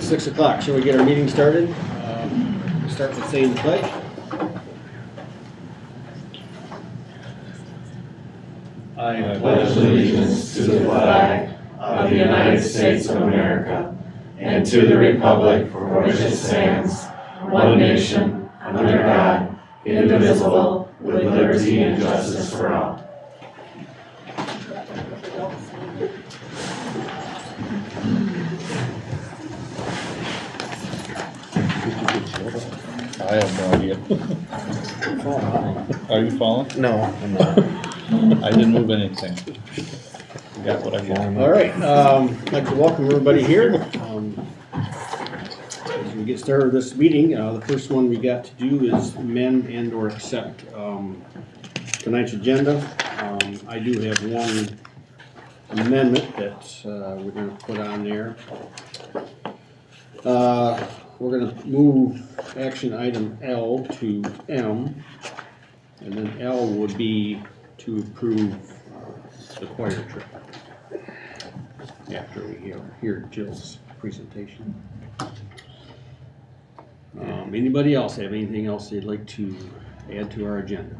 6 o'clock. Shall we get our meeting started? Start with saying the pledge. I pledge allegiance to the flag of the United States of America and to the republic for which it stands, one nation, under God, indivisible, with liberty and justice for all. I have no idea. Are you falling? No, I'm not. I didn't move anything. I got what I got. All right, I'd like to welcome everybody here. As we get started with this meeting, the first one we got to do is amend and or accept tonight's agenda. I do have one amendment that we're going to put on there. We're going to move action item L to M, and then L would be to approve the choir trip after we hear Jill's presentation. Anybody else have anything else they'd like to add to our agenda?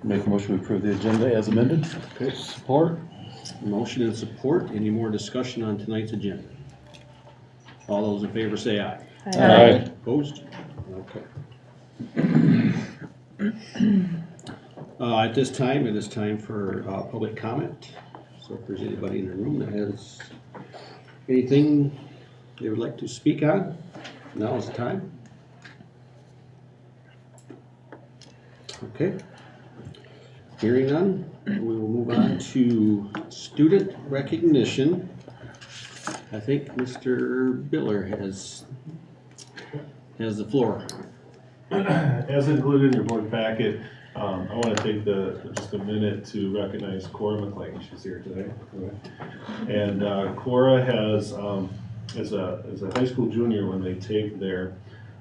Make a motion to approve the agenda as amended. Okay, support. Motion and support. Any more discussion on tonight's agenda? All those in favor say aye. Aye. Opposed? Okay. At this time, it is time for public comment. So if there's anybody in the room that has anything they would like to speak on, now is the time. Okay. Hearing none, we will move on to student recognition. I think Mr. Biller has the floor. As included in your board packet, I want to take just a minute to recognize Cora McBain. She's here today. And Cora has, as a high school junior, when they take their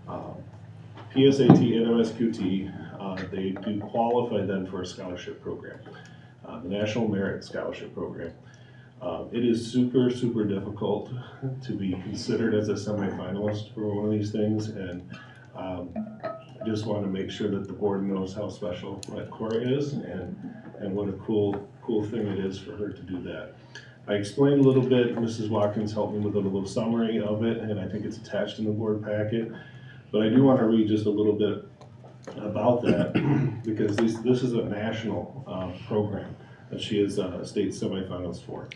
PSAT and MSQT, they do qualify then for a scholarship program, the National Merit Scholarship Program. It is super, super difficult to be considered as a semifinalist for one of these things, and I just want to make sure that the board knows how special Cora is and what a cool thing it is for her to do that. I explained a little bit. Mrs. Watkins helped me with a little summary of it, and I think it's attached in the board packet. But I do want to read just a little bit about that because this is a national program that she is a state semifinalist for.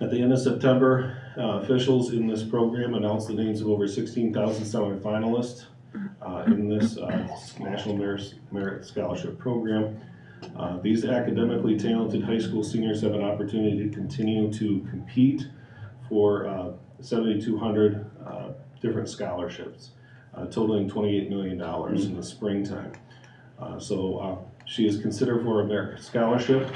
At the end of September, officials in this program announced the names of over 16,000 semifinalists in this National Merit Scholarship Program. These academically talented high school seniors have an opportunity to continue to compete for 7,200 different scholarships, totaling $28 million in the springtime. So she is considered for a merit scholarship,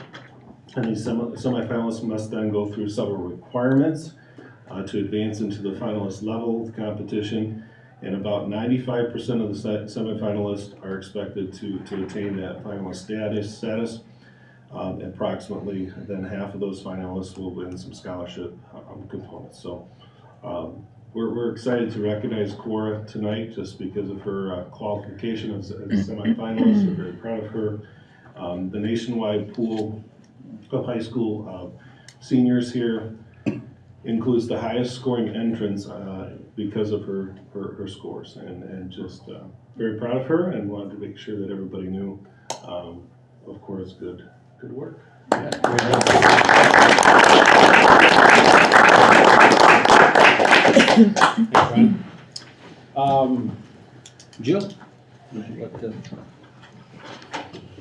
and these semifinalists must then go through several requirements to advance into the finalist level of the competition, and about 95% of the semifinalists are expected to attain that finalist status. Approximately then half of those finalists will win some scholarship components. So we're excited to recognize Cora tonight just because of her qualification as a semifinalist. We're very proud of her. The nationwide pool of high school seniors here includes the highest scoring entrants because of her scores, and just very proud of her, and wanted to make sure that everybody knew of Cora's good work. Jill? Would you like to?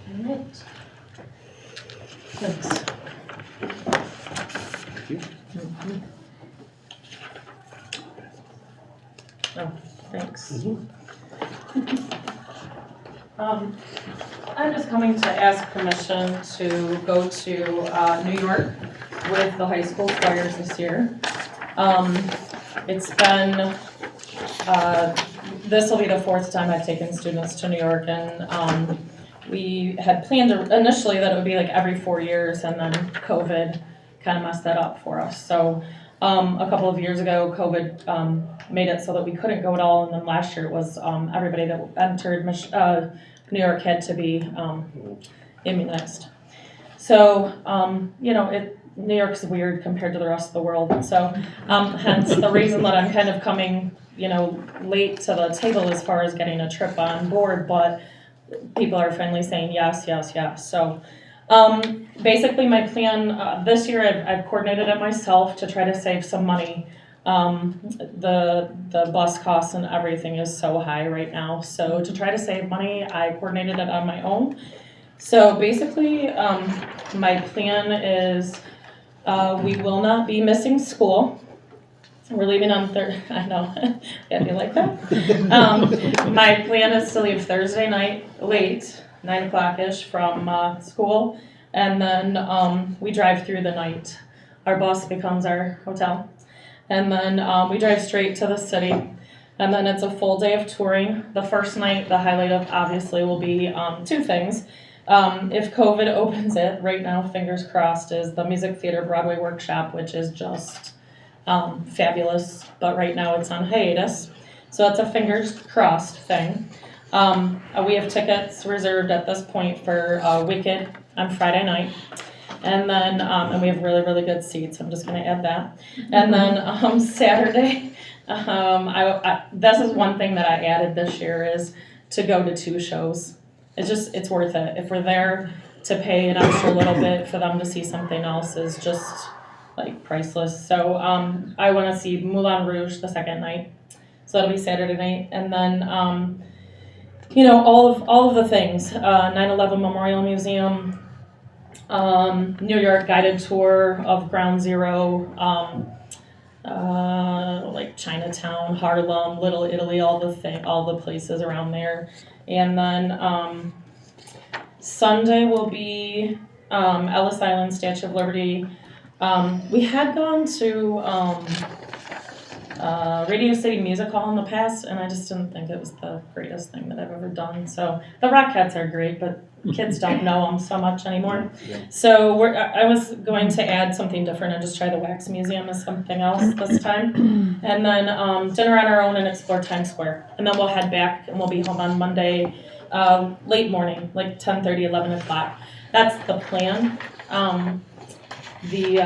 All right. Thanks. Thank you. Oh, thanks. I'm just coming to ask permission to go to New York with the high school choirs this year. It's been, this will be the fourth time I've taken students to New York, and we had planned initially that it would be like every 4 years, and then COVID kind of messed that up for us. So a couple of years ago, COVID made it so that we couldn't go at all, and then last year it was everybody that entered New York had to be immunized. So New York's weird compared to the rest of the world. So hence the reason that I'm kind of coming late to the table as far as getting a trip on board, but people are finally saying yes, yes, yes. So basically my plan this year, I've coordinated it myself to try to save some money. The bus costs and everything is so high right now. So to try to save money, I coordinated it on my own. So basically, my plan is we will not be missing school. We're leaving on Thursday. I know, yeah, you like that? My plan is to leave Thursday night late, 9 o'clock-ish from school, and then we drive through the night. Our bus becomes our hotel, and then we drive straight to the city, and then it's a full day of touring. The first night, the highlight of obviously will be two things. If COVID opens it, right now, fingers crossed, is the Music Theater Broadway Workshop, which is just fabulous, but right now it's on hiatus. So that's a fingers crossed thing. We have tickets reserved at this point for Wicked on Friday night. And then, and we have really, really good seats. I'm just going to add that. And then Saturday, this is one thing that I added this year is to go to 2 shows. It's worth it. If we're there to pay an extra little bit for them to see something else is just like priceless. So I want to see Moulin Rouge the second night. So that'll be Saturday night. And then, all of the things, 9/11 Memorial Museum, New York guided tour of Ground Zero, like Chinatown, Harlem, Little Italy, all the places around there. And then Sunday will be Ellis Island, Statue of Liberty. We had gone to Radio City Music Hall in the past, and I just didn't think it was the greatest thing that I've ever done. So the Rockettes are great, but kids don't know them so much anymore. So I was going to add something different and just try the Wax Museum as something else this time. And then dinner on our own and explore Times Square. And then we'll head back and we'll be home on Monday late morning, like 10:30, 11 o'clock. That's the plan. The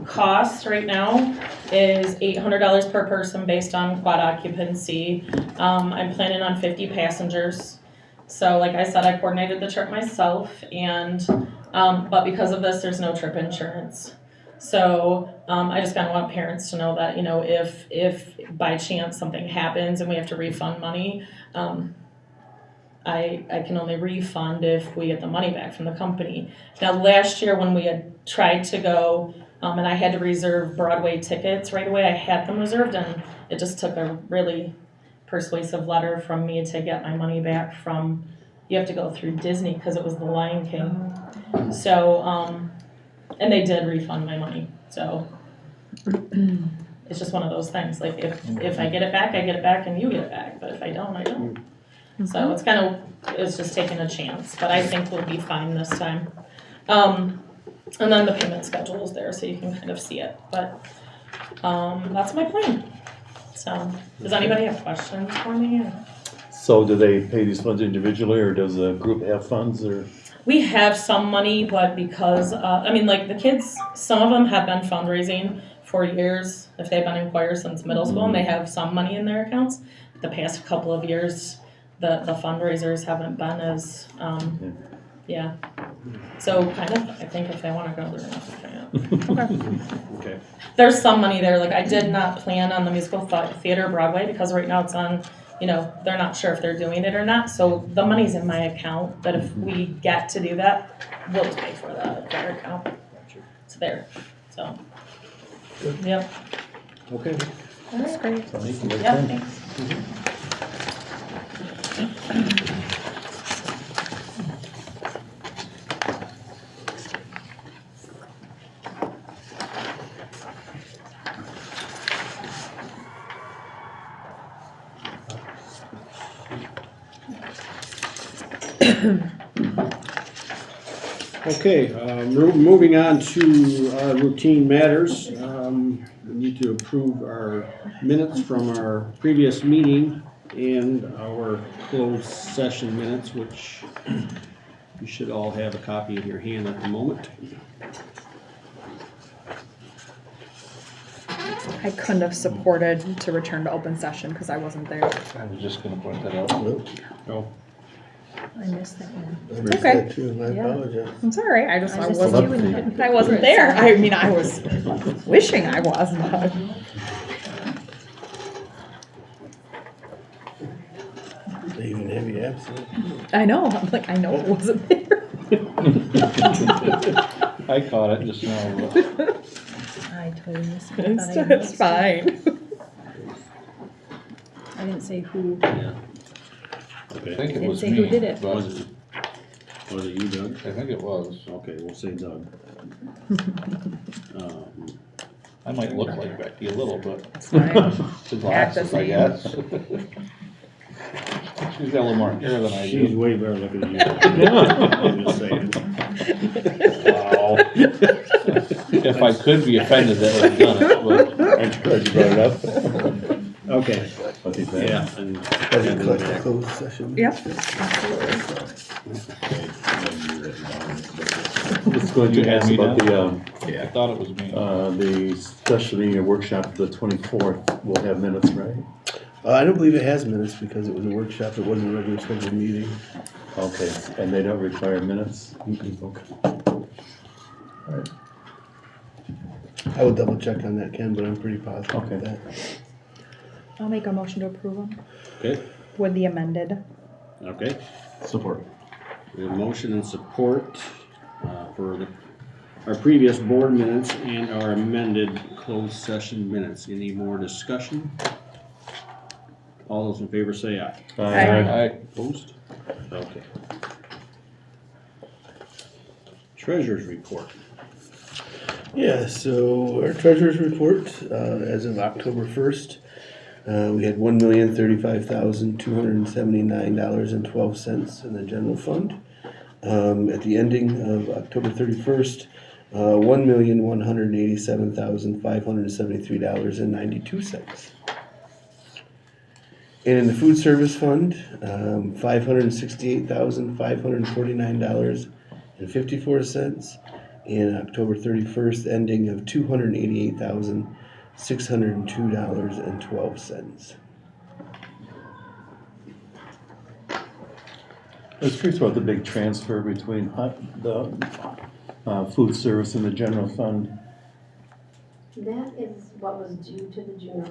cost right now is $800 per person based on quad occupancy. I'm planning on 50 passengers. So like I said, I coordinated the trip myself, and but because of this, there's no trip insurance. So I just kind of want parents to know that, if by chance something happens and we have to refund money, I can only refund if we get the money back from the company. Now, last year when we had tried to go, and I had to reserve Broadway tickets right away, I had them reserved, and it just took a really persuasive letter from me to get my money back from, you have to go through Disney because it was the Lion King. So, and they did refund my money. So it's just one of those things. Like if I get it back, I get it back, and you get it back. But if I don't, I don't. So it's just taking a chance, but I think we'll be fine this time. And then the payment schedule is there so you can kind of see it, but that's my plan. So does anybody have questions for me? So do they pay these funds individually, or does the group have funds, or? We have some money, but because, the kids, some of them have been fundraising for years, if they've been in choir since middle school, and they have some money in their accounts. The past couple of years, the fundraisers haven't been as, So kind of, I think if they want to go, they're gonna have to. Okay. There's some money there. Like I did not plan on the musical theater Broadway because right now it's on, they're not sure if they're doing it or not. So the money's in my account, but if we get to do that, we'll just pay for their account. It's there. So, yep. Okay. That's great. Thank you. Yeah, thanks. Okay, moving on to our routine matters. We need to approve our minutes from our previous meeting and our closed session minutes, which you should all have a copy in your hand at the moment. I couldn't have supported to return to open session because I wasn't there. I was just gonna point that out. Oh, I missed that one. I missed Okay. that too, and I Yeah. apologize. I'm sorry, I missed it wasn't, too, and I wasn't there. I mean, I was wishing I was, but. They even have you absent. I know, I'm like, I know it wasn't there. I caught it just now, but I totally missed it. I thought I It's fine. I didn't say who, I okay. think it didn't was say me. who did it. but Was it you, Doug? I think it was. Okay, we'll say Doug. I might look like Becky a little bit. It's fine. The glasses, I guess. She's got a little more hair than I She's do. way better looking than you. I'm just saying. Wow. If I could be offended, that would have done it, but Aren't you glad you brought it up? Okay, What do you think? yeah, and Have you collect the closed session? Yep, absolutely. Let's go You to had ask me about down? the, I thought it was me. the special meeting workshop, the 24th, we'll have minutes, right? I don't believe it has minutes because it was a workshop, it wasn't a regular scheduled meeting. Okay, and they don't require minutes? Okay. I will double check on that, Ken, but I'm pretty positive Okay. of that. I'll make a motion to approve them okay, with the amended. okay. Support. We have motion and support for our previous board minutes and our amended closed session minutes. Any more discussion? All those in favor say aye. I Opposed? Okay. Treasurer's report. Yeah, so our treasurer's report, as of October 1st, we had $1,035,279.12 in the general fund. At the ending of October 31st, $1,187,573.92. And in the food service fund, $568,549.54. And October 31st, ending of $288,602.12. I was curious about the big transfer between the food service and the general fund. That is what was due to the general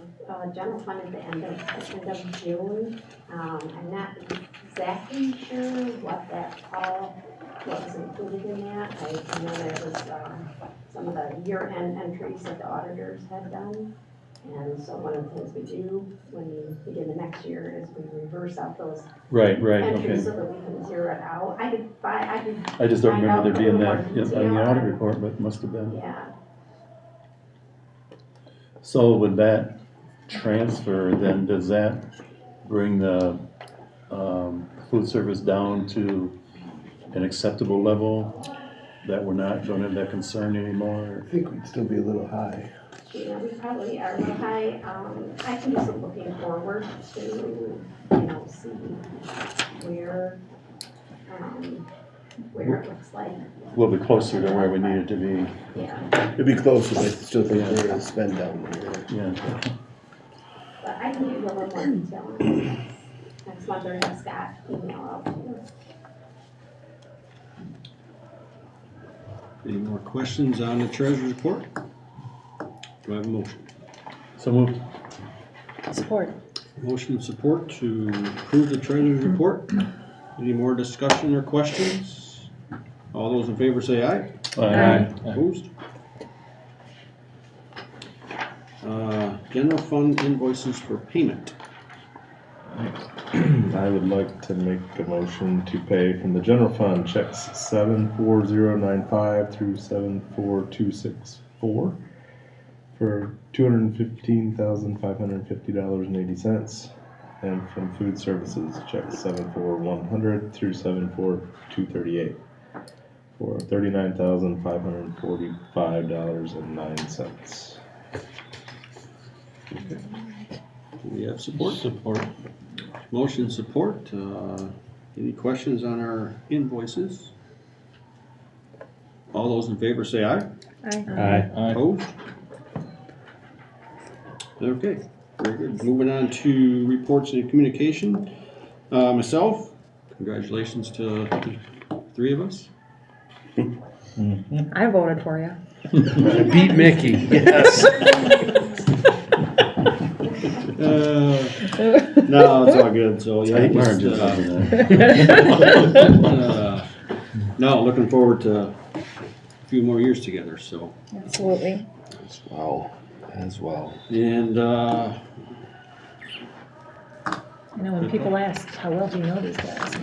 fund at the end of June. I'm not exactly sure what was included in that. I know there was some of the year-end entries that the auditors had done. And so one of the things we do when we begin the next year is we reverse out those Right, entries so okay. that we can zero it out. I I just don't find remember out there a being little that more on the detail. audit report, but it must have been. Yeah. So with that transfer, then does that bring the food service down to an acceptable level? That we're not going to have that concern anymore? I think we'd still be a little high. Yeah, we probably are a little high. I can do some looking forward to, see where it looks like. We'll be closer to where we needed to be. Yeah, It'd be closer, but I still think we're gonna spend down there. Yeah. but I can give you a little more detail on that. Next month or have Scott email out to you. Any more questions on the treasurer's report? Do I have a motion? So moved. support. Motion and support to approve the treasurer's report. Any more discussion or questions? All those in favor say aye. Opposed? General fund invoices for payment. I would like to make a motion to pay from the general fund checks 74095 through 74264 for $215,550.80, and from food services checks 74100 through 74238 for $39,545.09. Do we have support? Support. Motion support. Any questions on our invoices? All those in favor say aye. Aye. Opposed? Okay, very good. Moving on to reports and communication. Myself, congratulations to the three of us. I voted for you. Beat Mickey, yes. No, it's all good, so yeah. Tight just, margins over there. No, looking forward to a few more years together, so. Absolutely. Wow, as well. And, You know, when people ask, how well do you know these guys?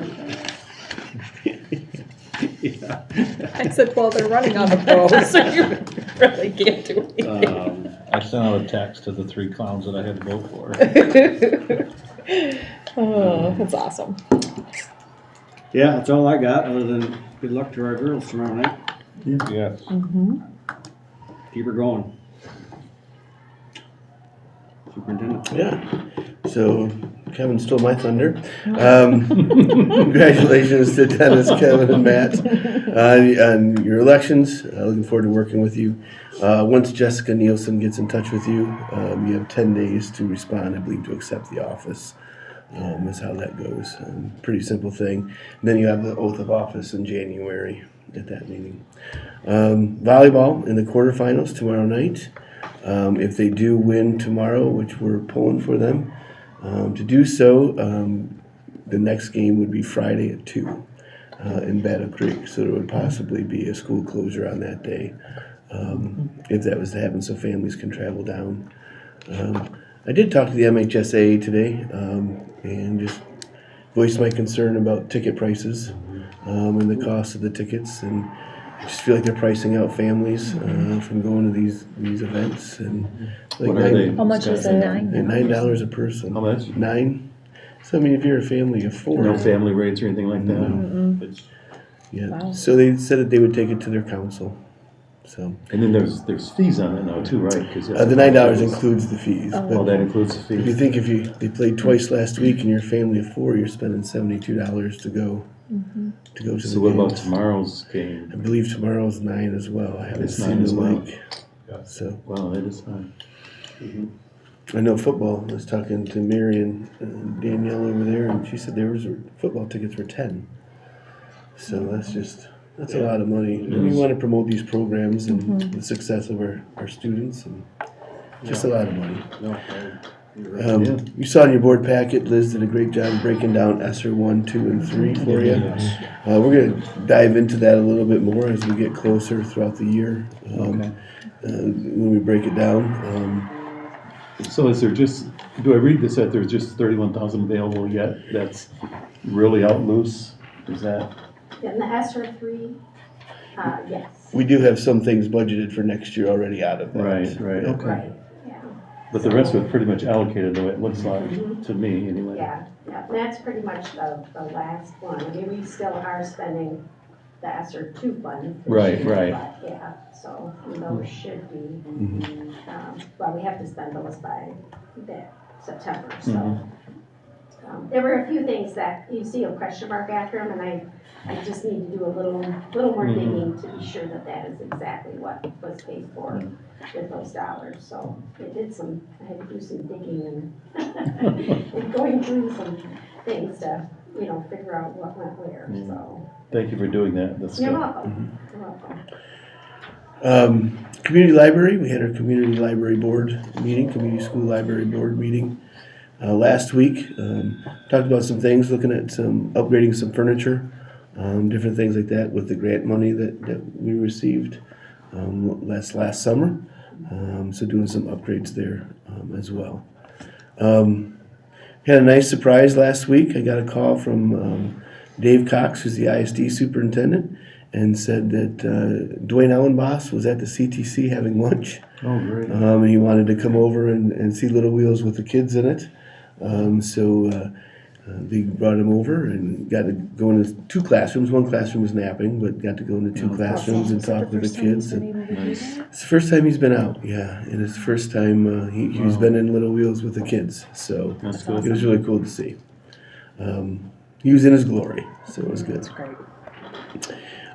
yeah. I said, well, they're running on the pros, so you really can't do anything. I sent out a text to the three clowns that I had to vote for. Oh, that's awesome. Yeah, that's all I got, other than good luck to our girls tomorrow night. Yes. Keep her going. Superintendent. Yeah, so Kevin stole my thunder. Congratulations to Dennis, Kevin, and Matt on your elections. Looking forward to working with you. Once Jessica Nielsen gets in touch with you, you have 10 days to respond, I believe, to accept the office. Is how that goes. Pretty simple thing. And then you have the oath of office in January at that meeting. Volleyball in the quarterfinals tomorrow night. If they do win tomorrow, which we're pulling for them, to do so, the next game would be Friday at 2 in Battle Creek. So there would possibly be a school closure on that day if that was to happen, so families can travel down. I did talk to the MHSA today and just voiced my concern about ticket prices and the cost of the tickets, and I just feel like they're pricing out families from going to these events. And like What are they? How much is a nine? $9 a person. How much? $9. So I mean, if you're a family of 4, No family rates or anything like that? no. Yeah. Wow. So they said that they would take it to their council. So And then there's fees on it now too, right? 'Cause the $9 includes the fees. Oh. Oh, But that includes the if you fees? think they played twice last week and you're a family of 4, you're spending $72 to go to the So what about games. tomorrow's game? I believe tomorrow's 9 as well. I haven't It's seen 9 as the well. link. So Wow, that is fine. I know football. I was talking to Marion and Danielle over there, and she said football tickets were 10. So that's a lot of money. And we want to promote these programs and the success of our students, and just a lot of money. No, Yeah. You saw in your board packet, Liz did a great job breaking down ESSER 1, 2, and 3 for you. We're going to dive into that a little bit more as we get closer throughout the year Okay. when we break it down. So is there do I read this that there's just 31,000 available yet? That's really out loose? Is that? In the ESSER 3, yes. We do have some things budgeted for next year already out of that. Right, Yeah. okay. Right, yeah. But the rest of it pretty much allocated the way it looks like, to me anyway. Yeah, and that's pretty much the last one. I mean, we still are spending the ESSER 2 funds. this Right, year, right. but yeah, so those should be, well, we have to spend those by September, so. There were a few things that you see a question mark after them, and I just need to do a little more digging to be sure that is exactly what was paid for with those dollars. So I had to do some digging and going through some things to, figure out what went where, so. Thank you for doing that. That's You're good. welcome, you're welcome. Community library, we had our community library board meeting, community school library board meeting last week. Talked about some things, looking at upgrading some furniture, different things like that with the grant money that we received last summer. So doing some upgrades there as well. Had a nice surprise last week. I got a call from Dave Cox, who's the ISD superintendent, and said that Dwayne Ellenboss was at the CTC having lunch. Oh, great. And he wanted to come over and see Little Wheels with the kids in it. They brought him over and got to go into 2 classrooms. One classroom was napping, but got to go into 2 classrooms and talk with the kids. It's the first time he's been out, yeah, and it's the first time he's been in Little Wheels with the kids. So That's it good. was really cool to see. He was in his glory, so it was good. That's great.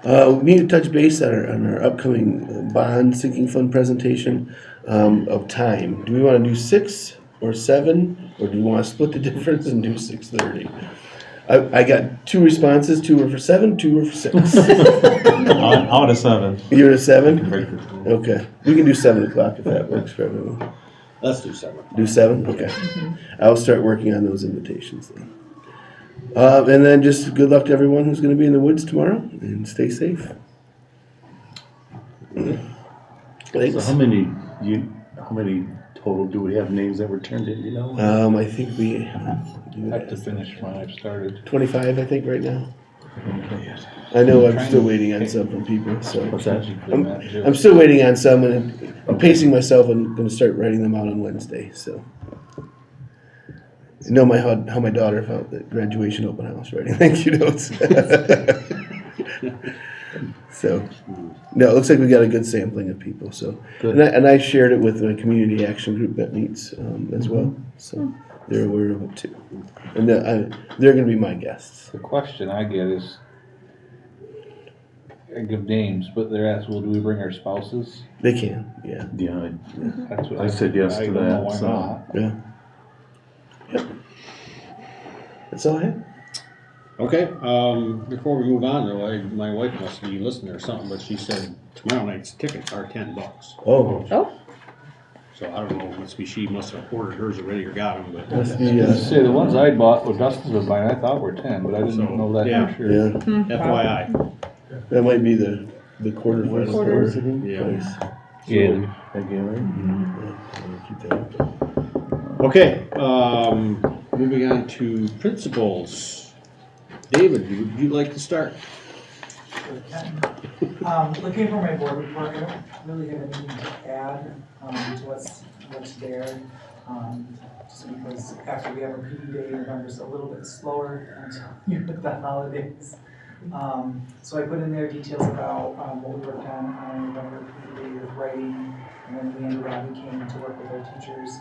We need to touch base on our upcoming bond sinking fund presentation of time. Do we want to do 6 or 7, or do we want to split the difference and do 6:30? I got 2 responses. 2 were for 7, 2 were for 6. Out of 7. You're a 7? Okay, we can do 7 o'clock if that works for everyone. Let's do 7. Do 7? Okay. I'll start working on those invitations then. And then just good luck to everyone who's going to be in the woods tomorrow, and stay safe. Thanks. So how many total do we have names that were turned in, you know? I think we I have to finish when I've started. 25, I think, right now. I know I'm still waiting on some from people, so. What's that? I'm still waiting on some, and I'm pacing myself and going to start writing them out on Wednesday, so. I know how my daughter felt at graduation open house writing thank you notes. So, no, it looks like we got a good sampling of people. So, Good. and I shared it with my community action group that meets as well. So they're aware of it too, and they're going to be my guests. The question I get is, I give names, but they're asked, well, do we bring our spouses? They can, yeah, Yeah, That's what I said yes I to don't know that, why so. not. yeah. Yep. That's all I have. Okay, before we move on though, my wife must be listening or something, but she said tomorrow night's tickets are $10. Oh, So I don't know, she must have ordered hers already or got them, but. must be Say, the ones I bought, what Dustin's been buying, I thought were 10, but I didn't know that Yeah. for sure. yeah. FYI. That might be the quarterfinal. Quarters. Yeah. Nice. Yeah. Again, right? Yeah, keep that. Okay, moving on to principals. David, would you like to start? Looking for my board report, I don't really have anything to add to what's there. Just because after we have our PD day, November's a little bit slower until you hit the holidays. So I put in there details about what we worked on November PD day with writing, and then Leanne and Robbie came to work with our teachers.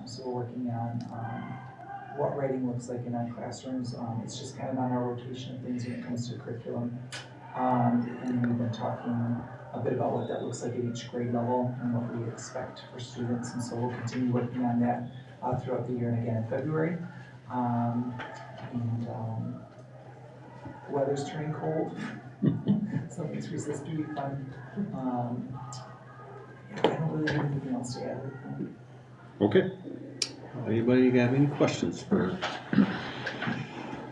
So we're working on what writing looks like in our classrooms. It's just kind of on our rotation of things when it comes to curriculum. And we've been talking a bit about what that looks like at each grade level and what we expect for students. And so we'll continue working on that throughout the year and again in February. Weather's turning cold, so things resist to be fun. I don't really have anything else to add. Okay. Anybody got any questions for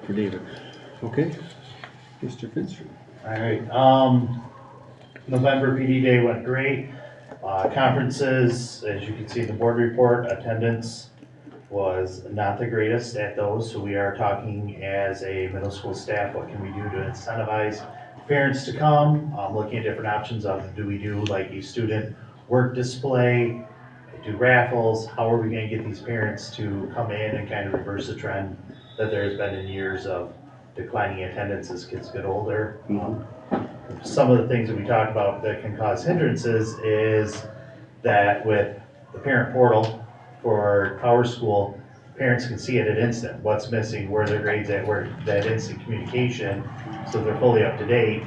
David? Okay, Mr. Finster. All right, November PD day went great. Conferences, as you can see in the board report, attendance was not the greatest at those, so we are talking as a middle school staff, what can we do to incentivize parents to come? Looking at different options of, do we do like a student work display, do raffles? How are we gonna get these parents to come in and kind of reverse the trend that there's been in years of declining attendance as kids get older? Some of the things that we talked about that can cause hindrances is that with the parent portal for Power School, parents can see it at instant, what's missing, where their grades at, where that instant communication, so they're fully up to date.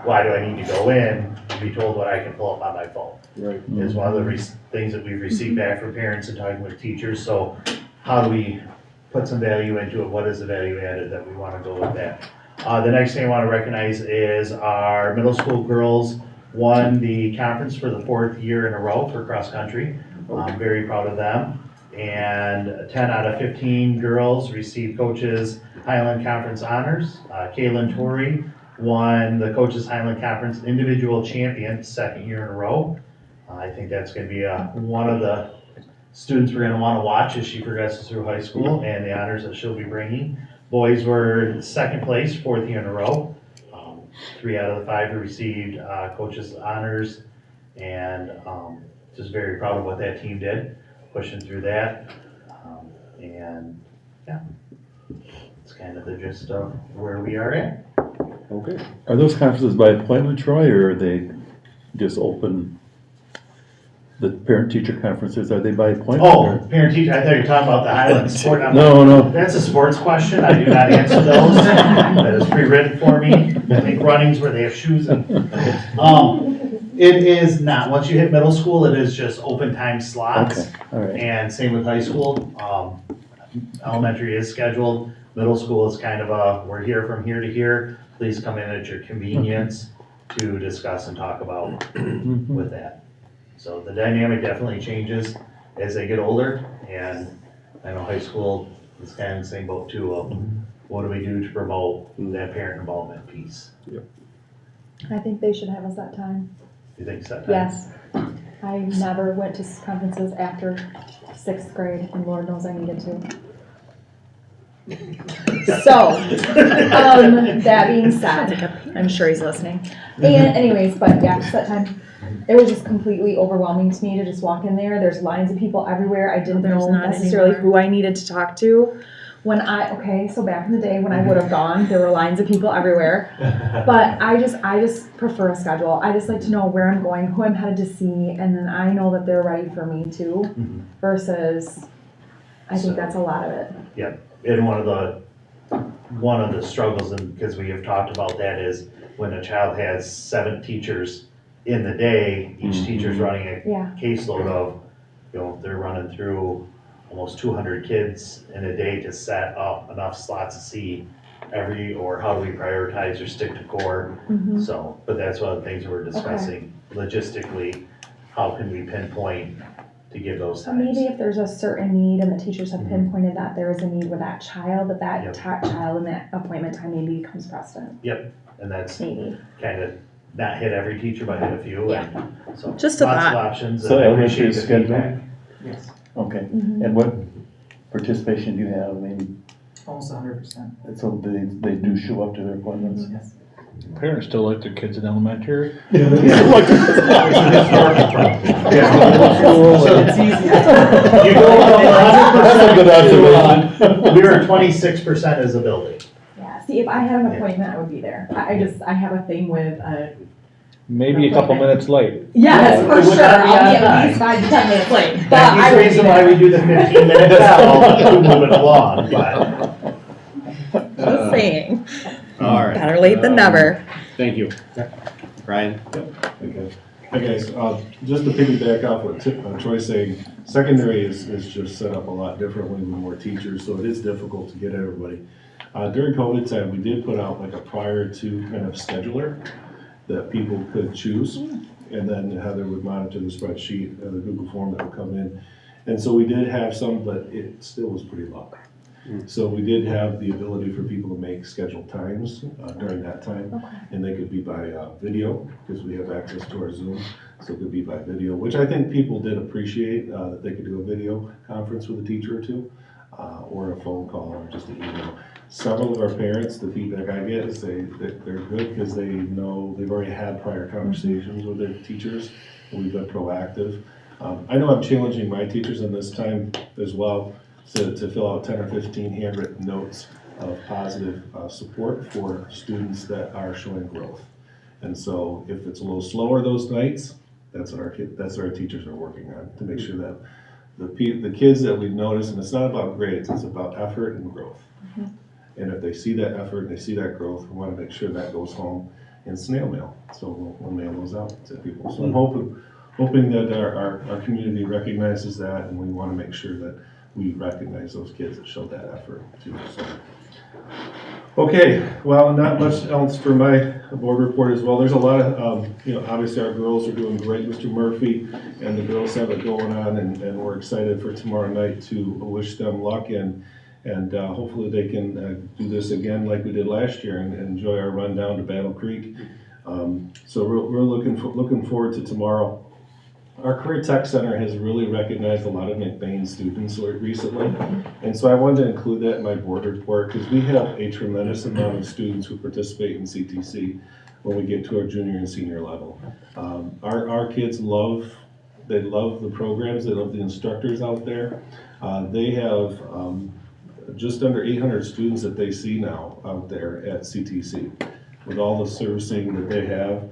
Why do I need to go in to be told what I can pull up on my phone? Right. Is one of the things that we've received back from parents and talking with teachers. So how do we put some value into it? What is the value added that we want to go with that? The next thing I want to recognize is our middle school girls won the conference for the 4th year in a row for cross country. I'm very proud of them. And 10 out of 15 girls received Coaches Highland Conference honors. Kaylin Torrey won the Coaches Highland Conference individual champion 2nd year in a row. I think that's going to be one of the students we're going to want to watch as she progresses through high school and the honors that she'll be bringing. Boys were 2nd place, 4th year in a row. 3 out of the 5 who received coaches honors, and just very proud of what that team did, pushing through that. And yeah, it's kind of the gist of where we are at. Okay. Are those conferences by appointment, Troy, or are they just open? The parent-teacher conferences, are they by appointment? Oh, parent teacher, I thought you were talking about the Highland sport. I'm No, like, no. that's a sports question. I do not answer those. That is pre-written for me. I think running's where they have shoes in. It is not. Once you hit middle school, it is just open time slots. Okay, all right. And same with high school. Elementary is scheduled. Middle school is kind of a, we're here from here to here. Please come in at your convenience to discuss and talk about with that. So the dynamic definitely changes as they get older, and I know high school is kind of in the same boat too, of what do we do to promote that parent involvement piece? I think they should have us that time. You think so? Yes. I never went to conferences after 6th grade, and Lord knows I needed to. So, that being said, I'm sure he's listening. And anyways, but yeah, just that time, it was just completely overwhelming to me to just walk in there. There's lines of people everywhere. I didn't There's know not necessarily anymore. who I needed to talk to. So back in the day when I would have gone, there were lines of people everywhere. But I just prefer a schedule. I just like to know where I'm going, who I'm headed to see, and then I know that they're ready for me too, versus I think that's a lot of it. Yeah, and one of the struggles, and because we have talked about that, is when a child has 7 teachers in the day, each teacher's running a caseload of, they're running through almost 200 kids in a day to set up enough slots to see or how do we prioritize or stick to core. So, but that's one of the things we're discussing logistically. How can we pinpoint to give those times? Maybe if there's a certain need and the teachers have pinpointed that there is a need with that child, that child in that appointment time maybe becomes precedent. Yep, and that's Maybe. kind of not hit every teacher, but hit a few. Yeah. And so Just a lots thought. of options. So and I elementary appreciate is the scheduled? feedback. Yes, Okay, Mhm. and what participation do you have? I mean, almost 100%. so they do show up to their appointments? Yes. Parents still like their kids in elementary. So it's easy. You go from 100%. That's a good observation. We were 26% as a building. Yeah, see, if I had an appointment, I would be there. I have a thing with Maybe a couple minutes late. yes, for It would sure, not be I'll be on at time. least 5 to 10 minutes late, but That's I the would be reason why there. we do the 15-minute bell to move it along, but. Just saying. All right. Better late than never. Thank you. Ryan? Okay. Hi guys, just to piggyback off what Troy's saying, secondary is just set up a lot differently with more teachers, so it is difficult to get everybody. During COVID time, we did put out like a prior to kind of scheduler that people could choose, and then Heather would monitor the spreadsheet, the Google form that would come in. And so we did have some, but it still was pretty low. So we did have the ability for people to make scheduled times during that time, and they could be by video, because we have access to our Zoom, so it could be by video, which I think people did appreciate, that they could do a video conference with a teacher or two, or a phone call, or just an email. Several of our parents, the feedback I get is that they're good because they know they've already had prior conversations with their teachers, and we've been proactive. I know I'm challenging my teachers in this time as well to fill out 10 or 15 handwritten notes of positive support for students that are showing growth. And so if it's a little slower those nights, that's what our teachers are working on, to make sure that the kids that we've noticed, and it's not about grades, it's about effort and growth. And if they see that effort and they see that growth, we want to make sure that goes home in snail mail. So we'll mail those out to people. So I'm hoping that our community recognizes that, and we want to make sure that we recognize those kids that showed that effort too. So. Okay, well, not much else for my board report as well. There's a lot of, obviously our girls are doing great. Mr. Murphy and the girls have it going on, and we're excited for tomorrow night to wish them luck, and hopefully they can do this again like we did last year and enjoy our run down to Battle Creek. So we're looking forward to tomorrow. Our Career Tech Center has really recognized a lot of McBain students recently, and so I wanted to include that in my board report because we have a tremendous amount of students who participate in CTC when we get to our junior and senior level. Our kids love the programs, they love the instructors out there. They have just under 800 students that they see now out there at CTC. With all the servicing that they have,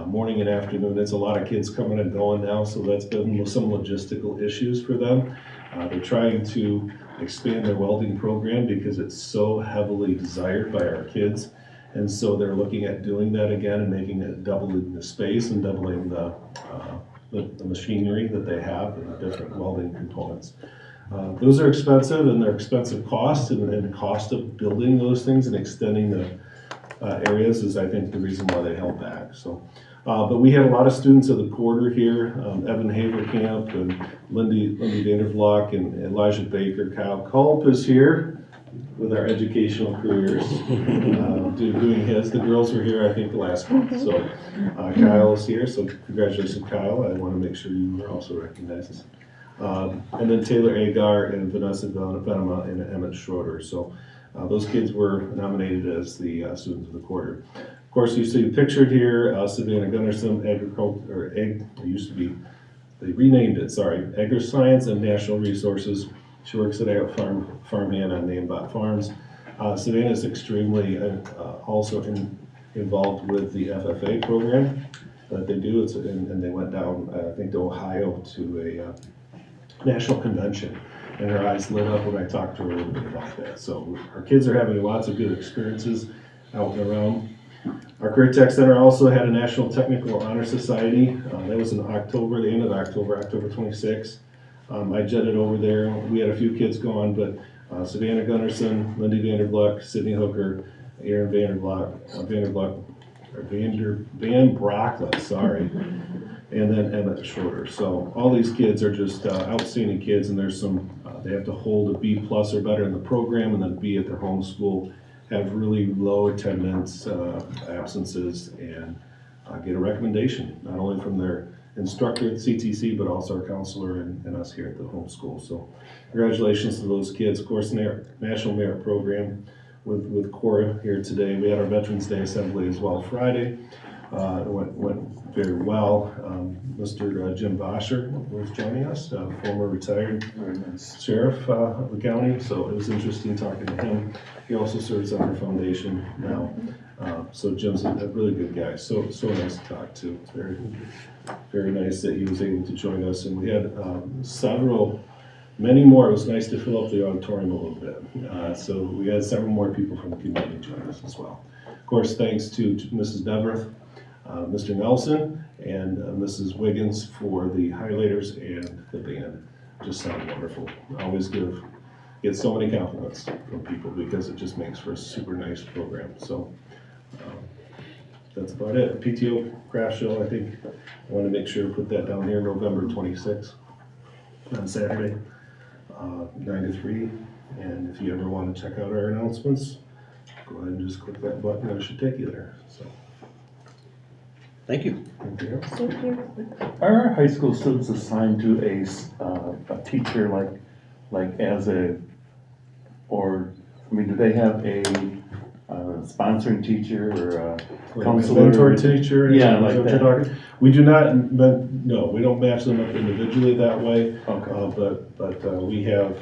morning and afternoon, it's a lot of kids coming and going now, so that's been some logistical issues for them. They're trying to expand their welding program because it's so heavily desired by our kids. And so they're looking at doing that again and making it, doubling the space and doubling the machinery that they have and the different welding components. Those are expensive, and they're expensive costs, and the cost of building those things and extending the areas is, I think, the reason why they held back. So, but we had a lot of students of the quarter here, Evan Haverkamp and Lindy Vandervlock and Elijah Baker. Kyle Culp is here with our educational careers, doing his. The girls were here, I think, the last month. So Kyle is here, so congratulations, Kyle. I want to make sure you were also recognized. And then Taylor Agar and Vanessa Venema and Emmett Schroeder. So those kids were nominated as the students of the quarter. Of course, you see pictured here, Savannah Gunnarsson, they renamed it, Agri Science and National Resources. She works at a farmhand on Nambot Farms. Savannah is extremely also involved with the FFA program that they do. And they went down, I think, to Ohio to a national convention. And her eyes lit up when I talked to her a little bit about that. So our kids are having lots of good experiences out and around. Our Career Tech Center also had a National Technical Honor Society. That was in October, the end of October 26th. I jetted over there. We had a few kids gone, but Savannah Gunnarsson, Lindy Vandervlock, Sydney Hooker, Aaron Van Brocklet, sorry, and then Emmett Schroeder. So all these kids are just outstanding kids, and there's some, they have to hold a B+ or better in the program, and then B at their home school, have really low attendance, absences, and get a recommendation, not only from their instructor at CTC, but also our counselor and us here at the home school. So congratulations to those kids. Of course, National Merit Program with Cora here today. We had our Veterans Day Assembly as well Friday. It went very well. Mr. Jim Bosher was joining us, former retired sheriff of the county, so it was interesting talking to him. He also serves on our foundation now. So Jim's a really good guy, so nice to talk to. It's very nice that he was able to join us, and we had many more. It was nice to fill up the auditorium a little bit. So we had several more people from the community join us as well. Of course, thanks to Mrs. Deverth, Mr. Nelson, and Mrs. Wiggins for the highlighters and the band. Just sound wonderful. I always get so many compliments from people because it just makes for a super nice program. So that's about it. PTO craft show, I think I want to make sure to put that down here, November 26th on Saturday, 9 to 3. And if you ever want to check out our announcements, go ahead and just click that button and it should take you there. So. Thank you. Thank you. Are our high school students assigned to a teacher like as a, or, I mean, do they have a sponsoring teacher or a counselor? Mentor teacher? Yeah, like that. We do not, no, we don't match them up individually that way. Okay. But we have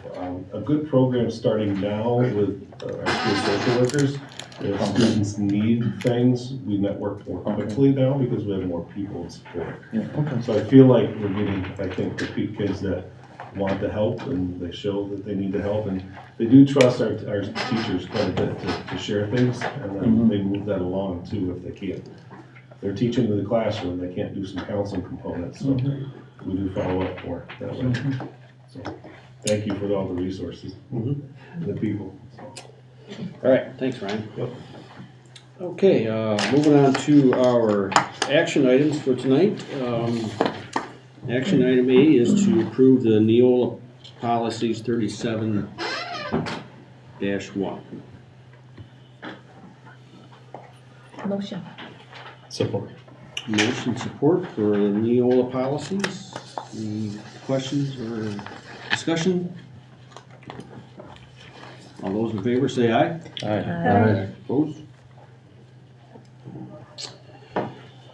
a good program starting now with our school social workers. If students need things, we network more quickly now because we have more people in support. Yeah, okay. So I feel like we're getting, I think, repeat kids that want the help and they show that they need the help, and they do trust our teachers quite a bit to share things, and then they move that along too if they can't. If they're teaching in the classroom, they can't do some counseling components, so we do follow up more that way. So thank you for all the resources and the people. All right, thanks, Ryan. Yep. Okay, moving on to our action items for tonight. Action item A is to approve the Neola policies 37-1. Motion. Support. Motion support for the Neola policies. Any questions or discussion? All those in favor say aye. Aye. Opposed?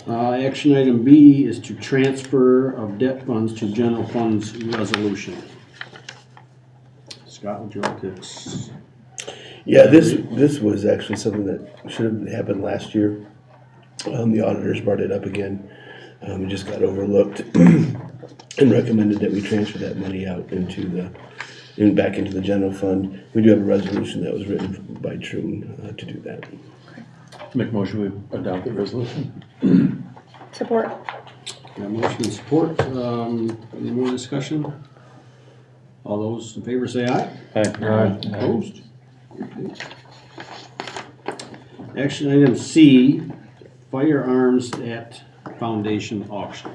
Action item B is to transfer of debt funds to general funds resolution. Scott, would you like to? Yeah, this was actually something that should have happened last year. The auditors brought it up again. It just got overlooked and recommended that we transfer that money out back into the general fund. We do have a resolution that was written by Troon to do that. Make motion, we adopt the resolution. Support. Got motion and support. Any more discussion? All those in favor say aye. Aye. Opposed? Okay. Action item C, firearms at foundation auction.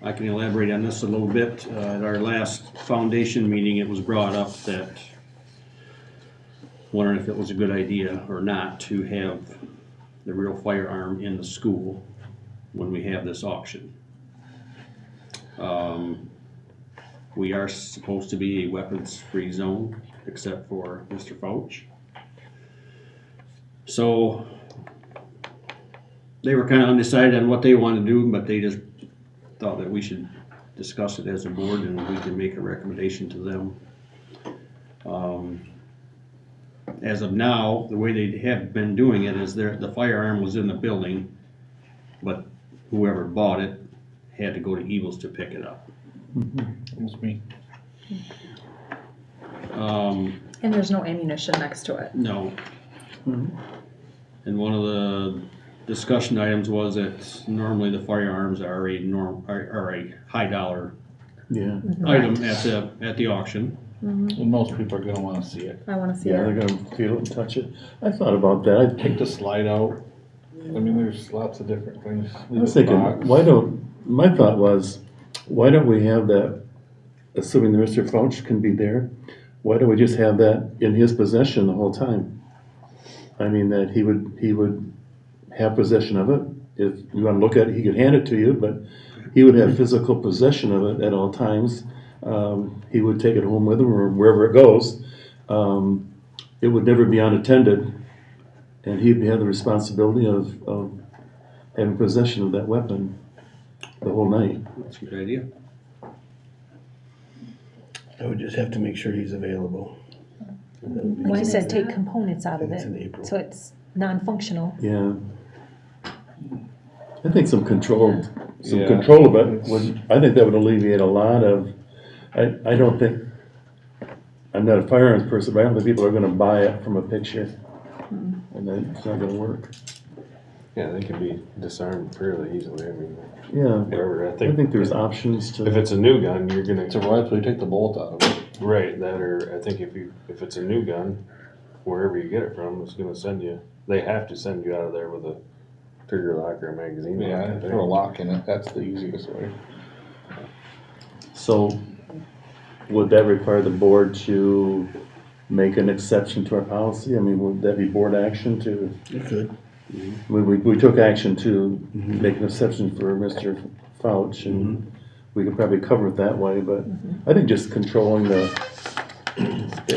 I can elaborate on this a little bit. At our last foundation meeting, it was brought up that wondering if it was a good idea or not to have the real firearm in the school when we have this auction. We are supposed to be a weapons-free zone, except for Mr. Fouch. So they were kind of undecided on what they wanted to do, but they just thought that we should discuss it as a board and we can make a recommendation to them. As of now, the way they have been doing it is the firearm was in the building, but whoever bought it had to go to Eagles to pick it up. It was me. And there's no ammunition next to it. No. And one of the discussion items was that normally the firearms are a high dollar item at the auction. Well, most people are gonna wanna see it. I wanna see Yeah, they're it. gonna feel it and touch it. I thought about that. Take the slide out. I mean, there's lots of different things. I was thinking, my thought was, why don't we have that, assuming that Mr. Fouch can be there, why don't we just have that in his possession the whole time? I mean, that he would have possession of it. If you wanna look at it, he could hand it to you, but he would have physical possession of it at all times. He would take it home with him or wherever it goes. It would never be unattended, and he'd have the responsibility of having possession of that weapon the whole night. That's a good idea. I would just have to make sure he's available. Well, I said take components out of It's in it, April. so it's non-functional. Yeah. I think some control of it I think that would alleviate a lot of, I don't think, I'm not a firearms person, but I don't think people are gonna buy it from a picture. And then it's not gonna work. Yeah, they can be disarmed fairly easily, I mean, Yeah. whatever, I think there's options to. if it's a new gun, you're gonna. It's a rifle, you take the bolt out of it. Right, that or, I think if it's a new gun, wherever you get it from, it's gonna send you, they have to send you out of there with a trigger lock or a magazine lock. Yeah, I think. throw a lock in it, that's the easiest way. So, would that require the board to make an exception to our policy? I mean, would that be board action to? You could. We took action to make an exception for Mr. Fouch, and we could probably cover it that way, but I think just controlling the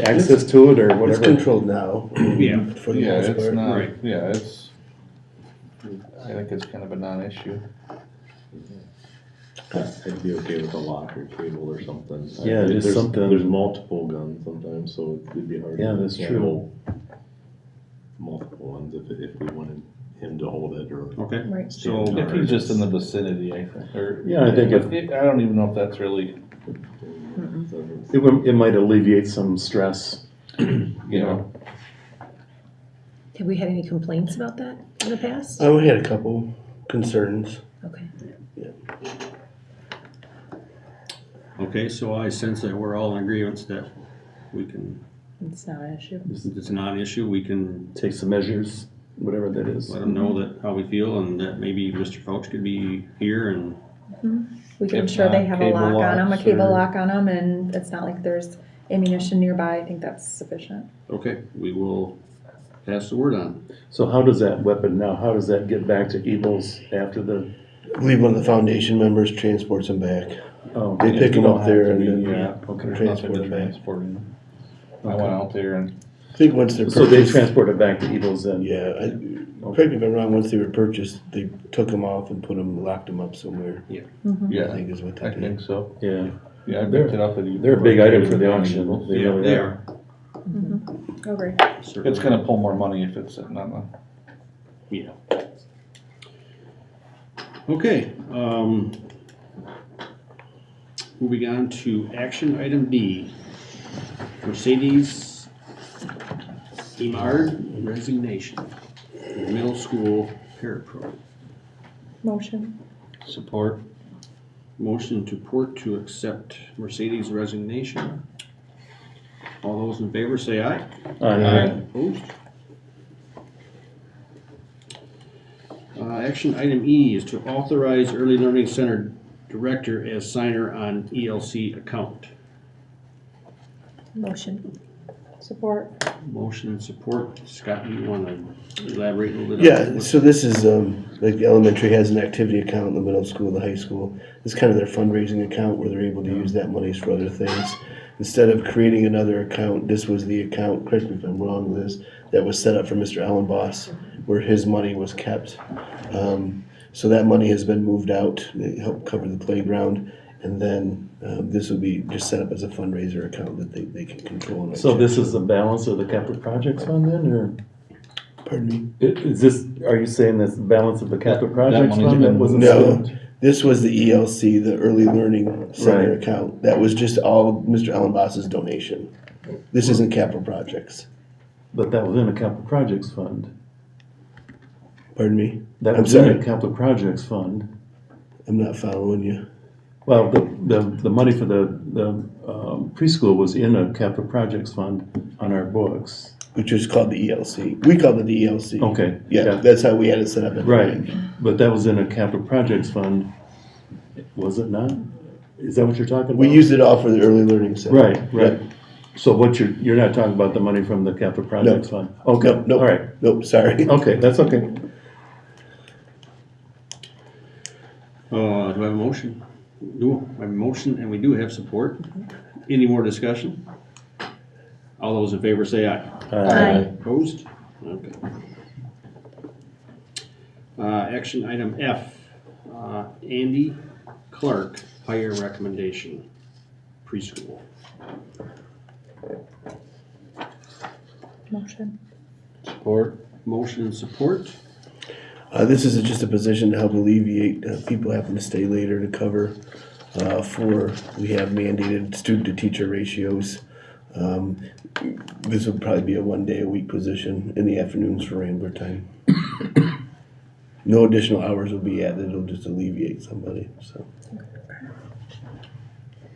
access to it or It's whatever. controlled now. Yeah. For the Yeah, most it's part. not, Right. yeah, I think it's kind of a non-issue. I'd be okay with a lock or cable or something. Yeah, just something. There's multiple guns sometimes, so it'd be hard. Yeah, to that's handle multiple ones if we wanted him to hold it or. Okay. Right. So If he's just in the vicinity, I think, or. Yeah, I think if- I don't even know if that's really, It might alleviate some stress, you know. Have we had any complaints about that in the past? We had a couple concerns. Okay. Okay, so I sense that we're all in agreement that we can, It's not an issue. it's not an issue, we can take some measures, whatever that is. let them know that how we feel and that maybe Mr. Fouch could be here and We can If ensure they not, have a cable lock on them, a locks cable or- lock on them, and it's not like there's ammunition nearby. I think that's sufficient. okay, we will pass the word on. So how does that weapon now, how does that get back to Eagles after the? I believe one of the foundation members transports them back. Oh, They pick them up there and then Yeah, okay. transport them back. transporting. I went out there and I think once they're So they purchased, transport it back to Eagles then? yeah, correct me if I'm wrong, once they were purchased, they took them off and locked them up somewhere. Mm-hmm. yeah, I think is what they I did. think so. Yeah, Yeah, I picked it up at. They're a big item for the auction. They Yeah, really they are. are. Okay. Certainly. It's gonna pull more money if it's sitting on the. Yeah. Okay, moving on to action item D. Mercedes Imard resignation, middle school parapro. Motion. Support. Motion to port to accept Mercedes resignation. All those in favor say aye. Aye. Opposed? Action item E is to authorize Early Learning Center Director as signer on ELC account. Motion. Support. Motion and support. Scott, you want to elaborate a little bit? Yeah, so this is, like the elementary has an activity account, the middle school, the high school. It's kind of their fundraising account where they're able to use that money for other things. Instead of creating another account, this was the account, correct me if I'm wrong, Liz, that was set up for Mr. Allenboss, where his money was kept. So that money has been moved out to help cover the playground. And then this will be just set up as a fundraiser account that they can control. And So this is the balance of the capital projects fund then, or? Pardon me? Is this, are you saying that's the balance of the capital projects money's fund that been- wasn't No, spent? this was the ELC, the Early Learning Center Right. account. That was just all Mr. Allenboss's donation. This isn't capital projects. But that was in a capital projects fund. Pardon me? That I'm was in sorry. a capital projects fund. I'm not following you. Well, the money for the preschool was in a capital projects fund on our books. Which is called the ELC. We called it the ELC. Okay. Yeah, that's how we had it set up. at the Right, beginning. but that was in a capital projects fund, was it not? Is that what you're talking about? We used it all for the Early Learning Center. Right, right. So what you're not talking about the money from the capital projects fund? Okay, Nope, nope. all right. Nope, sorry. Okay, that's okay. Do I have a motion? Do I have a motion, and we do have support. Any more discussion? All those in favor say aye. Aye. Opposed? Okay. Action item F, Andy Clark, hire recommendation, preschool. Motion. Support. Motion and support. This is just a position to help alleviate people having to stay later to cover we have mandated student-to-teacher ratios. This would probably be a 1 day a week position in the afternoons for Rambler time. No additional hours will be added, it'll just alleviate somebody, so.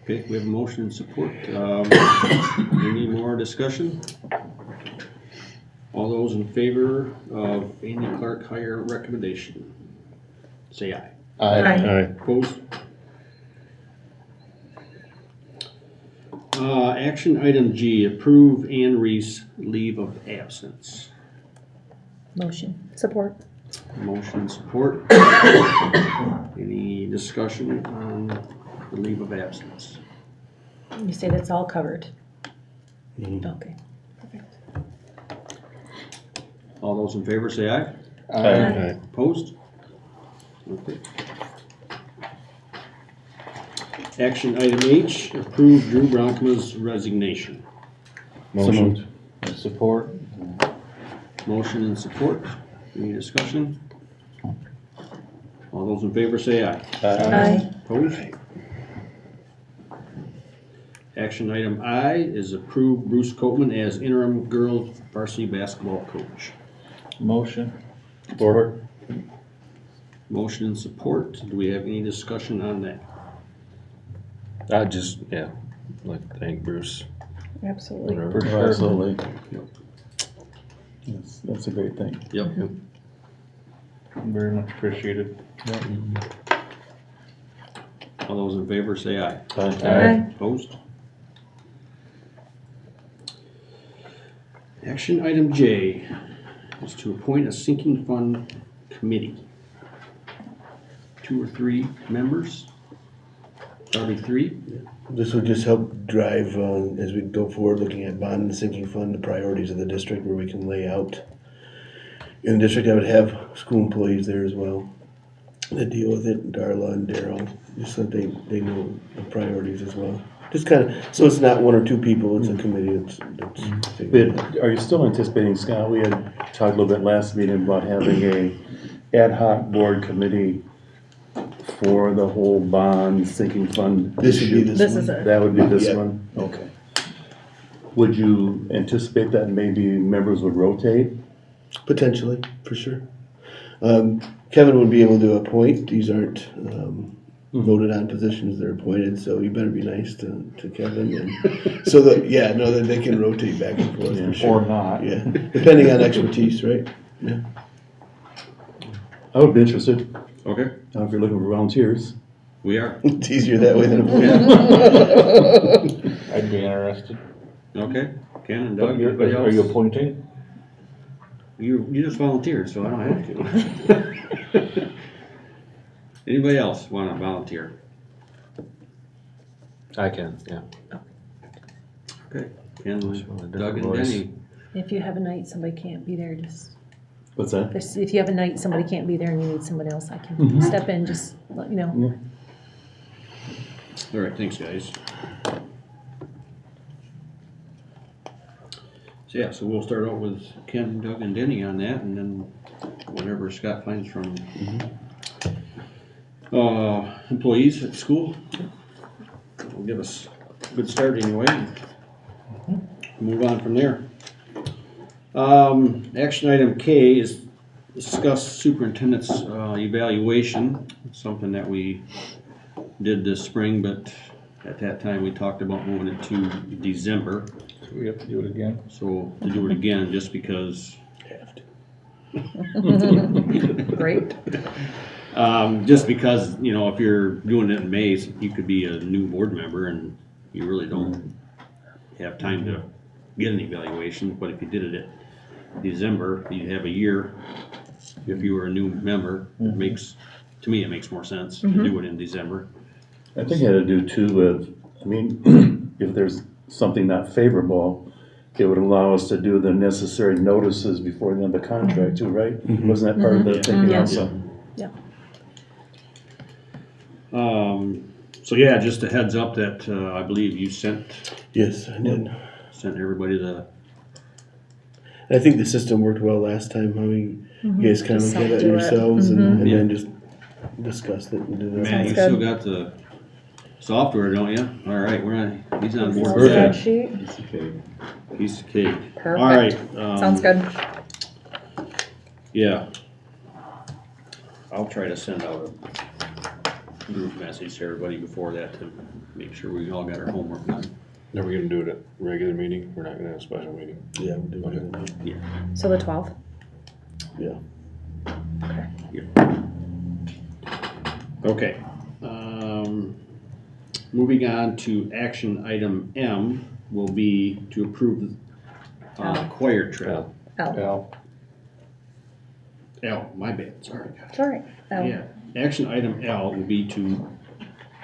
Okay, we have a motion and support. Any more discussion? All those in favor of Andy Clark hire recommendation, say aye. Aye. Opposed? Action item G, approve Ann Reese leave of absence. Motion. Support. Motion and support. Any discussion on the leave of absence? You say that's all covered? Mhm. Okay. All those in favor say aye. Aye. Opposed? Okay. Action item H, approve Drew Bronkma's resignation. Motion. Support. Motion and support. Any discussion? All those in favor say aye. Aye. Opposed? Action item I is approve Bruce Copeman as interim girls varsity basketball coach. Motion. Support. Motion and support. Do we have any discussion on that? I just, yeah, like to thank Bruce. Absolutely. Whatever. For sure. Absolutely. That's a great thing. Yep. Very much appreciated. All those in favor say aye. Aye. Opposed? Action item J is to appoint a sinking fund committee. 2 or 3 members? Probably 3? This would just help drive, as we go forward, looking at bond and sinking fund, the priorities of the district where we can lay out. In the district, I would have school employees there as well. that deal with it, Darla and Daryl, just so they know the priorities as well. Just kind of, so it's not one or two people, it's a committee that's But are you still anticipating, Scott, we had talked a little bit last meeting about having a ad hoc board committee for the whole bond sinking fund This would be issue? this This is one. it. That would be this Yeah. one? Okay. Would you anticipate that maybe members would rotate? Potentially, for sure. Kevin would be able to appoint, these aren't, voted on positions, they're appointed, so you better be nice to Kevin and, so that, yeah, no, that they can rotate back and forth for sure. Or not. Yeah, depending on expertise, right? Yeah. I would be interested, Okay, if you're looking for volunteers. we are. It's easier that way than a vote. I'd be interested. Okay, Ken and But Doug, anybody are you else? appointing? You just volunteered, so I don't have to. Anybody else want to volunteer? I can, yeah. Okay, Ken, Just want a Doug different and voice. Denny. If you have a night somebody can't be there, just, What's that? if you have a night somebody can't be there and you need someone else, I can Mhm. step in, just let you know. All right, thanks, guys. So yeah, so we'll start out with Ken, Doug, and Denny on that, and then whatever Scott finds from employees at school will give us a good start anyway. Move on from there. Action item K is discuss superintendent's evaluation, something that we did this spring, but at that time we talked about moving it to December. So we have to do it again? So to do it again, just because. Great. Just because, you know, if you're doing it in May, you could be a new board member and you really don't have time to get an evaluation, but if you did it at December, you'd have a year. If you were a new member, it makes, to me, it makes more sense to do it in December. I think it had to do too with, I mean, if there's something not favorable, it would allow us to do the necessary notices before the end of the contract too, right? Wasn't that part of the thinking Yeah. also? So yeah, just a heads up that, I believe you sent Yes, I did. everybody the, I think the system worked well last time, how you guys kind of Just looked at it self-do it. yourselves and Yeah. then just discussed it and did that. man, you Sounds still got the software, don't you? All right, he's on board with Perfect. that. Spreadsheet, Piece of cake. perfect. All right. Sounds good. Yeah. I'll try to send out a group message to everybody before that to make sure we all got our homework done. Are we gonna do it at regular meeting? We're not gonna have a special meeting? Yeah, we'll do it. So the 12th? Yeah. Okay. Moving on to action item M will be to approve choir trip. L. L, my bad, sorry. It's all right. L. Yeah, action item L will be to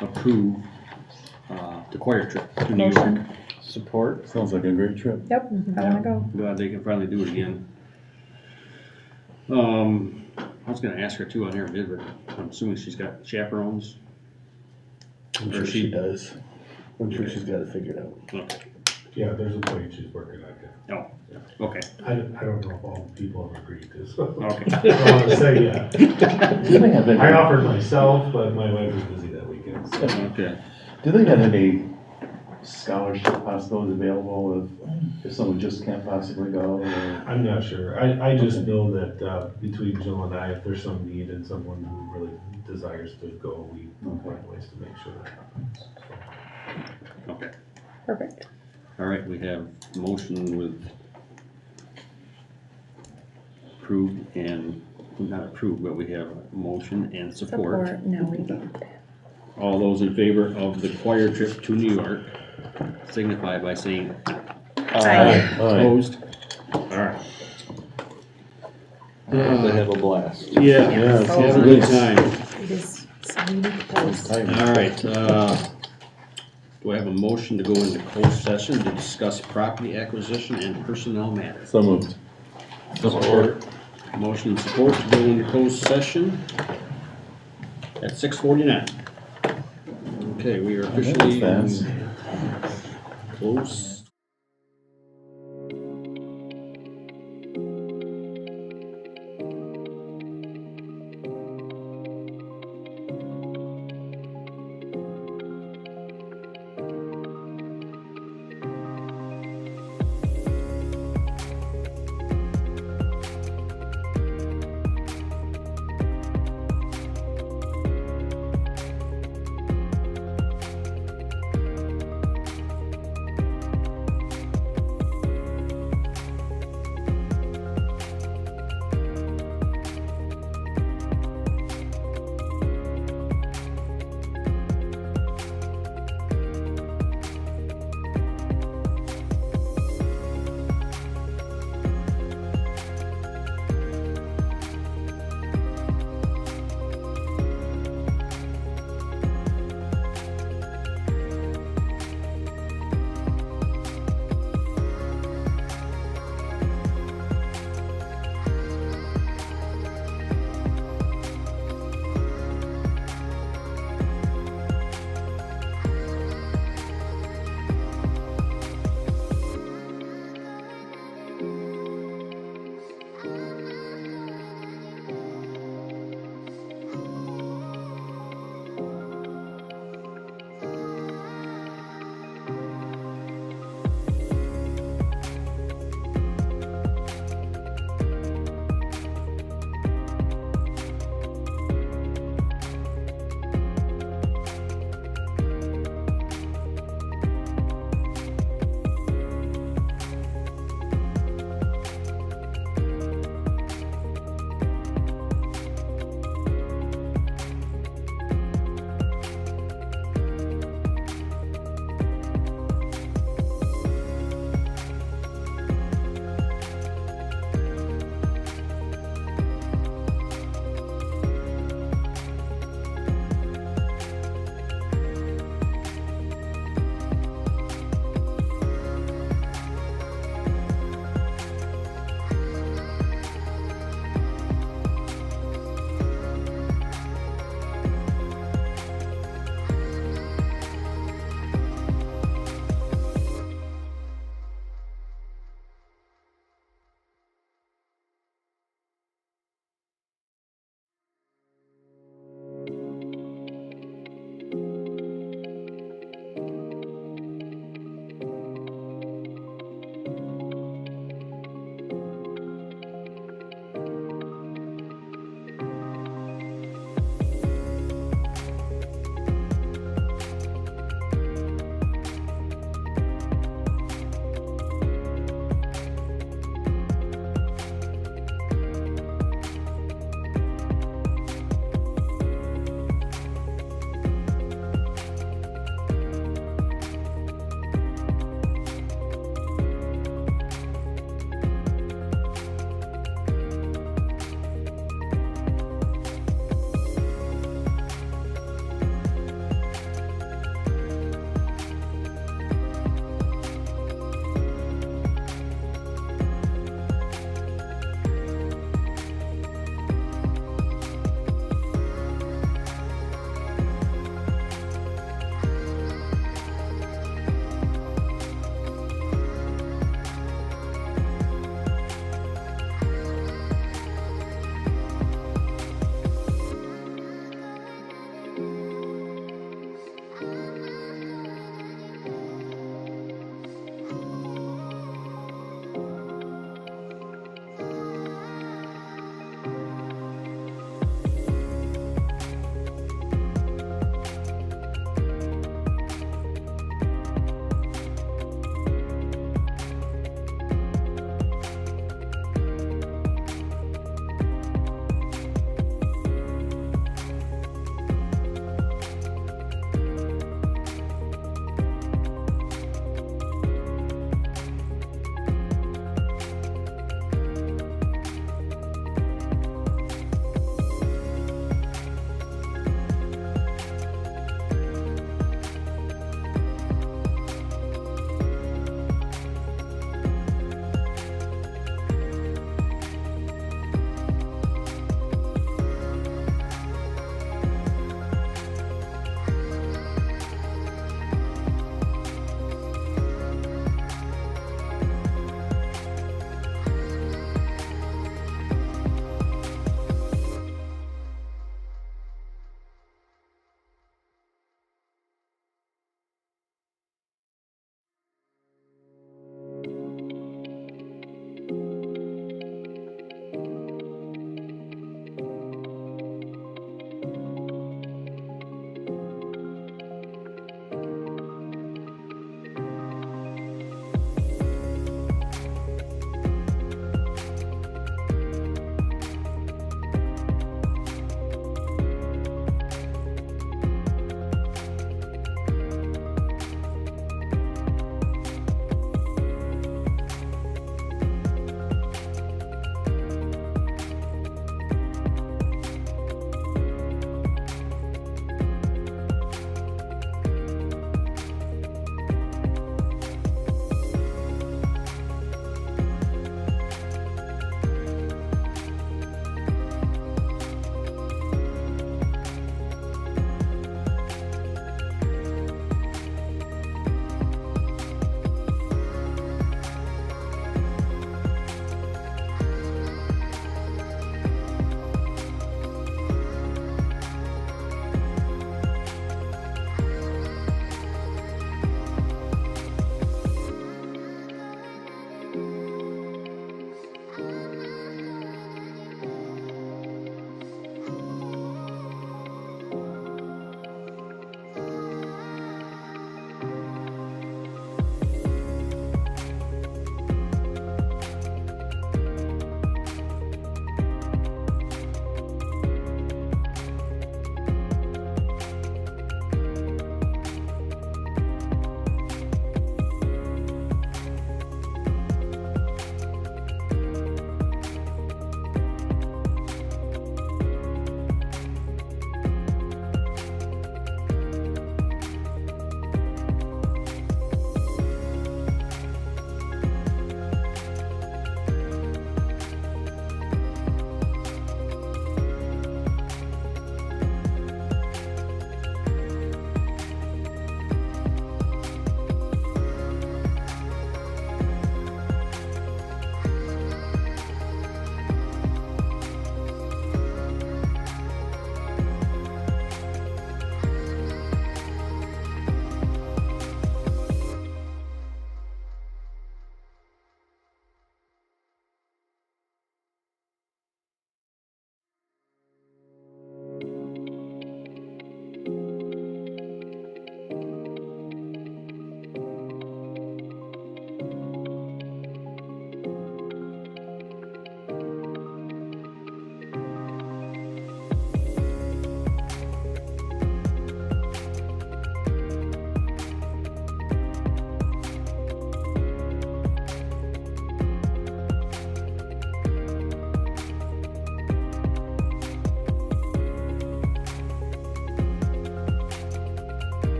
approve the choir trip to New York. Motion. Support? Sounds like a great trip. Yep, I wanna go. Glad they can finally do it again. I was gonna ask her too on here, but I'm assuming she's got chaperones. I'm Or sure she- she does. I'm sure she's got it figured out. Okay. Yeah, there's a point she's working on it. Okay, I don't know if all the people have agreed to, so. okay. I don't want to say yet. Do they have I any, offered myself, but my wife was busy that weekend, so. Okay. do they have any scholarship possibilities available if someone just can't possibly go? Or? I'm not sure. I just know that, between Jill and I, if there's some need and someone who really desires to go, we find ways to make sure that happens. Okay. Perfect. All right, we have motion with approved and, not approved, but we have motion and support. Support, now we go. All those in favor of the choir trip to New York signify by saying Aye. opposed. All right. They have a blast. Yeah, Yeah, have a good time. It is so close. All right, do I have a motion to go into closed session to discuss property acquisition and personnel matters? So moved. Support. Motion and support to go into closed session. at 6:49. Okay, we are officially Fast. close.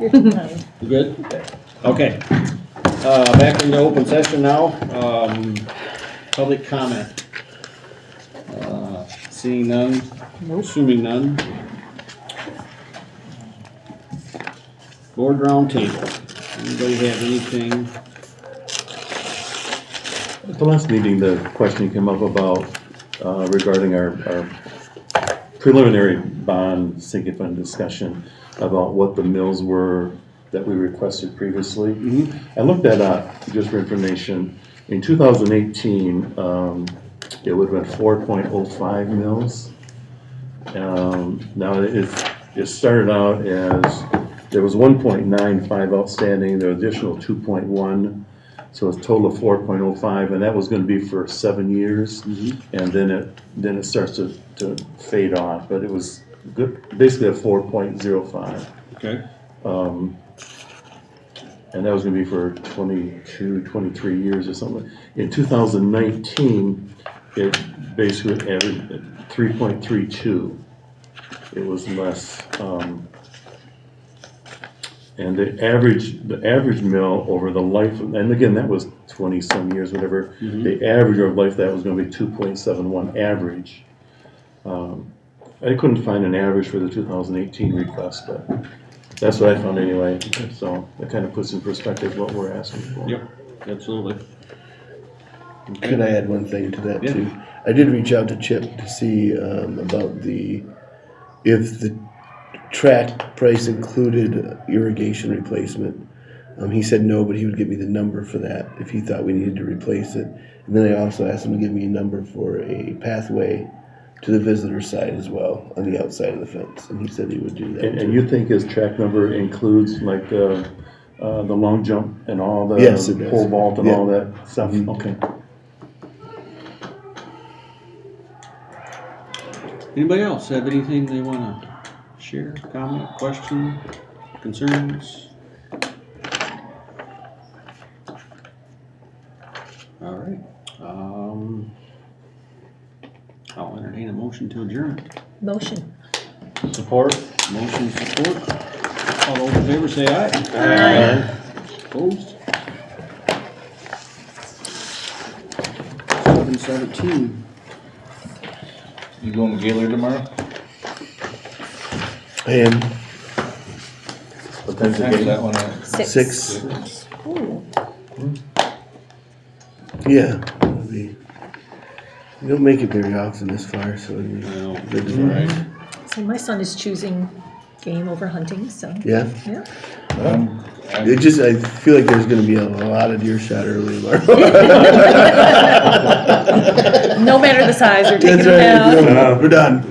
You good? Okay. Back into open session now. Public comment. Seeing none, assuming none. Board round table. Anybody have anything? At the last meeting, the question came up about, regarding our preliminary bond sinking fund discussion about what the mills were that we requested previously. I looked that up just for information. In 2018, it would have been 4.05 mils. Now it started out as, there was 1.95 outstanding, there was additional 2.1. So it's a total of 4.05, and that was gonna be for 7 years. And then it starts to fade off, but it was good, basically a 4.05. Okay. And that was gonna be for 22, 23 years or something. In 2019, it basically averaged 3.32. It was less, and the average mill over the life, and again, that was 20 some years, whatever. The average of life, that was gonna be 2.71 average. I couldn't find an average for the 2018 request, but that's what I found anyway. So that kind of puts in perspective what we're asking for. Yep, absolutely. Could I add one thing to that too? I did reach out to Chip to see about if the track price included irrigation replacement. He said no, but he would give me the number for that if he thought we needed to replace it. And then I also asked him to give me a number for a pathway to the visitor side as well, on the outside of the fence, and he said he would do that. And you think his track number includes like the long jump and all the pole vault and all that stuff? Okay. Anybody else have anything they wanna share, comment, question, concerns? All right. I'll entertain a motion to adjourn. Motion. Support. Motion support. All those in favor say aye. Aye. Opposed? 7:17. You going to Gaylord tomorrow? I am. What time's the Time's game? that one at? 6. Ooh. Yeah. We don't make it very often this far, so it'd be good to Right. So my son is choosing game over hunting, so. Yeah. Yeah. I feel like there's gonna be a lot of deer shot early tomorrow. No matter the size, we're taking That's them right. down. We're done.